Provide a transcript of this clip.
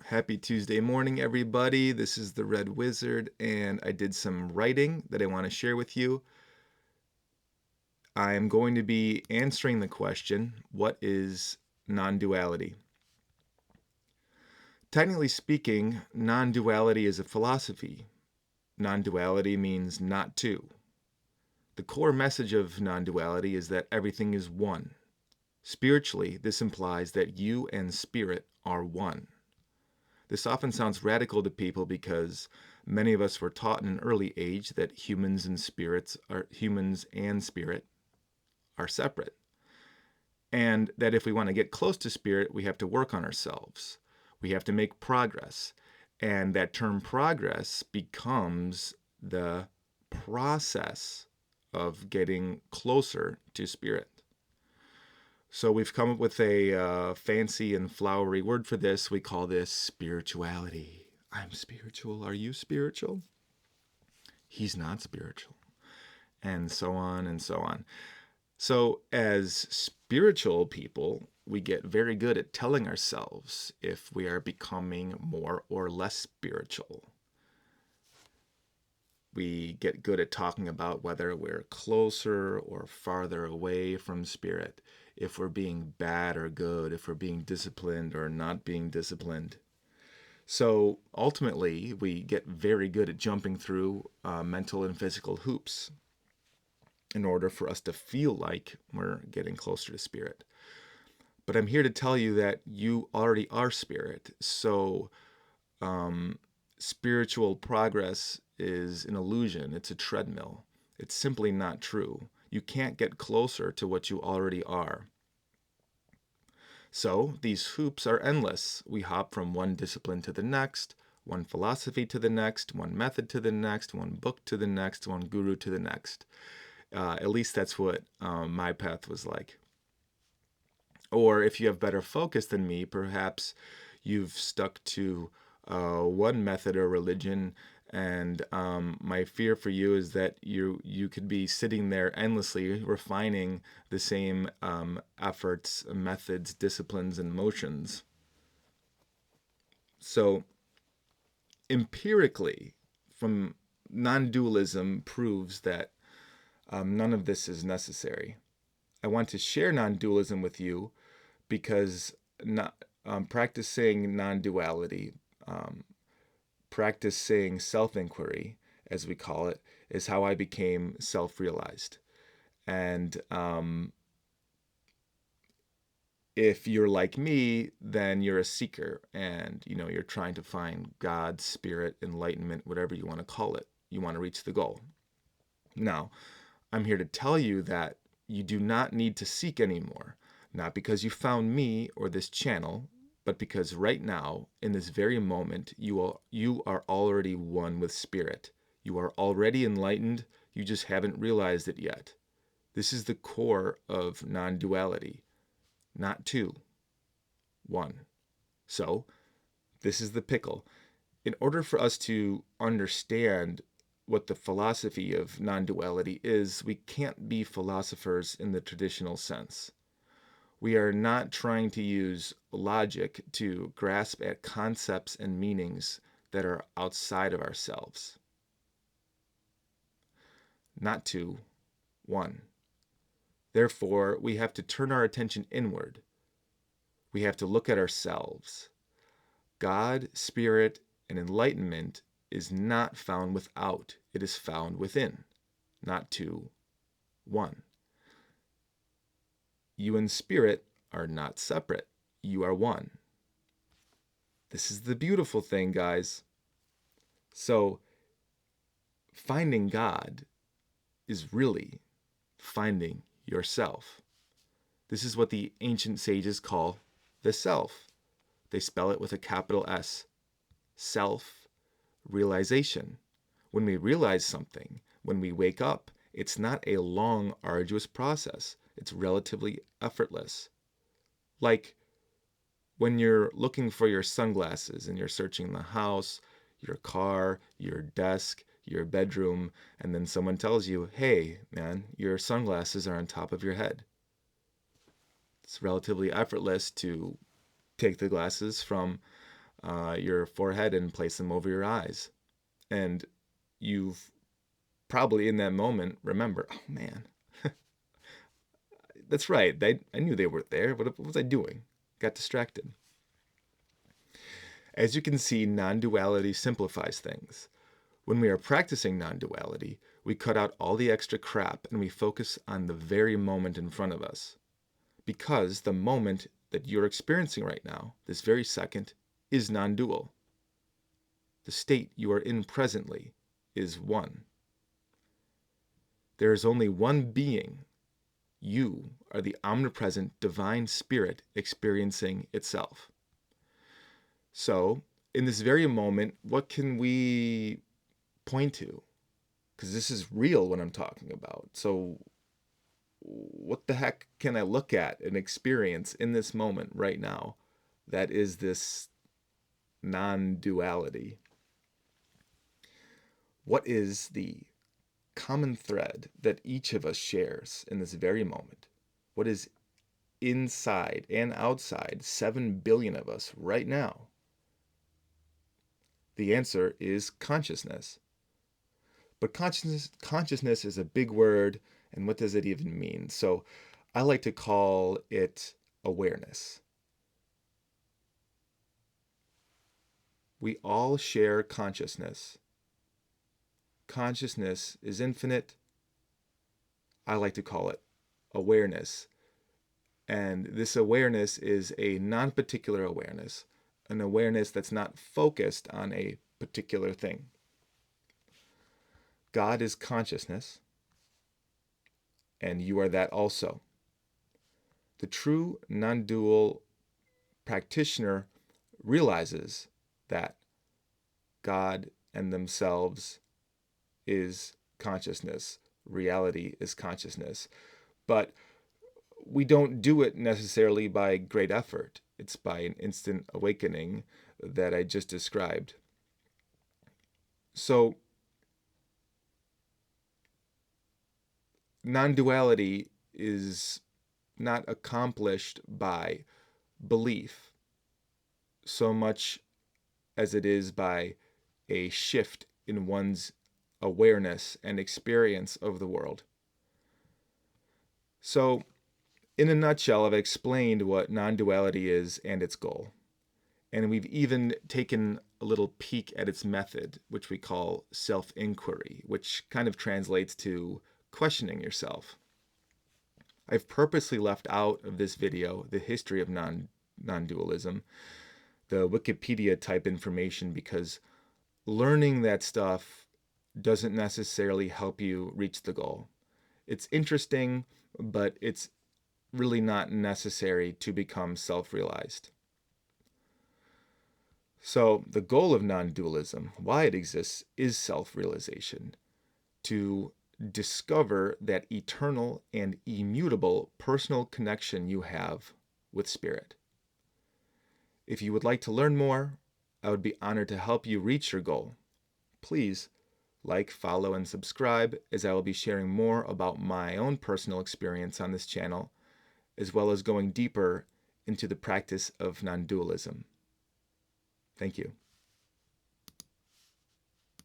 Happy Tuesday morning, everybody. This is the Red Wizard, and I did some writing that I want to share with you. I am going to be answering the question, what is non-duality? Technically speaking, non-duality is a philosophy. Non-duality means not two. The core message of non-duality is that everything is one. Spiritually, this implies that you and spirit are one. This often sounds radical to people because many of us were taught in an early age that humans and spirit are separate. And that if we want to get close to spirit, we have to work on ourselves. We have to make progress. And that term progress becomes the process of getting closer to spirit. So we've come up with a fancy and flowery word for this. We call this spirituality. I'm spiritual. Are you spiritual? He's not spiritual. And so on and so on. So, as spiritual people, we get very good at telling ourselves if we are becoming more or less spiritual. We get good at talking about whether we're closer or farther away from spirit, if we're being bad or good, if we're being disciplined or not being disciplined. So ultimately, we get very good at jumping through mental and physical hoops in order for us to feel like we're getting closer to spirit. But I'm here to tell you that you already are spirit. So spiritual progress is an illusion. It's a treadmill. It's simply not true. You can't get closer to what you already are. So these hoops are endless. We hop from one discipline to the next, one philosophy to the next, one method to the next, one book to the next, one guru to the next. At least that's what my path was like. Or if you have better focus than me, perhaps you've stuck to one method or religion, and my fear for you is that you could be sitting there endlessly refining the same efforts, methods, disciplines, and motions. So empirically, from non-dualism proves that none of this is necessary. I want to share non-dualism with you because not, practicing non-duality, practicing self-inquiry, as we call it, is how I became self-realized. And if you're like me, then you're a seeker, and you're trying to find God, spirit, enlightenment, whatever you want to call it. You want to reach the goal. Now, I'm here to tell you that you do not need to seek anymore. Not because you found me or this channel, but because right now, in this very moment, you are already one with spirit. You are already enlightened. You just haven't realized it yet. This is the core of non-duality. Not two, one. So, this is the pickle. In order for us to understand what the philosophy of non-duality is, we can't be philosophers in the traditional sense. We are not trying to use logic to grasp at concepts and meanings that are outside of ourselves. Not two, one. Therefore, we have to turn our attention inward. We have to look at ourselves. God, spirit, and enlightenment is not found without, it is found within. Not two, one. You and spirit are not separate. You are one. This is the beautiful thing, guys. So, finding God is really finding yourself. This is what the ancient sages call the self. They spell it with a capital S. Self-realization. When we realize something, when we wake up, it's not a long, arduous process. It's relatively effortless. Like when you're looking for your sunglasses and you're searching the house, your car, your desk, your bedroom, and then someone tells you, hey, man, your sunglasses are on top of your head. It's relatively effortless to take the glasses from your forehead and place them over your eyes. And you've probably in that moment remember, oh man, that's right. I knew they were there. What was I doing? Got distracted. As you can see, non-duality simplifies things. When we are practicing non-duality, we cut out all the extra crap and we focus on the very moment in front of us. Because the moment that you're experiencing right now, this very second, is non-dual. The state you are in presently is one. There is only one being. You are the omnipresent divine spirit experiencing itself. So, in this very moment, what can we point to? Because this is real what I'm talking about. So, what the heck can I look at and experience in this moment right now that is this non duality? What is the common thread that each of us shares in this very moment? What is inside and outside 7 billion of us right now? The answer is consciousness. But consciousness is a big word, and what does it even mean? So I like to call it awareness. We all share consciousness. Consciousness is infinite. I like to call it awareness. And this awareness is a non-particular awareness, an awareness that's not focused on a particular thing. God is consciousness, and you are that also. The true non-dual practitioner realizes that God and themselves is consciousness, reality is consciousness. But we don't do it necessarily by great effort. It's by an instant awakening that I just described. So, non-duality is not accomplished by belief so much as it is by a shift in one's awareness and experience of the world. So, in a nutshell, I've explained what non-duality is and its goal. And we've even taken a little peek at its method, which we call self-inquiry, which kind of translates to questioning yourself. I've purposely left out of this video the history of non-dualism, the Wikipedia type information, because learning that stuff doesn't necessarily help you reach the goal. It's interesting, but it's really not necessary to become self-realized. So the goal of non-dualism, why it exists, is self-realization, to discover that eternal and immutable personal connection you have with spirit. If you would like to learn more, I would be honored to help you reach your goal. Please like, follow, and subscribe, as I will be sharing more about my own personal experience on this channel, as well as going deeper into the practice of non-dualism. Thank you.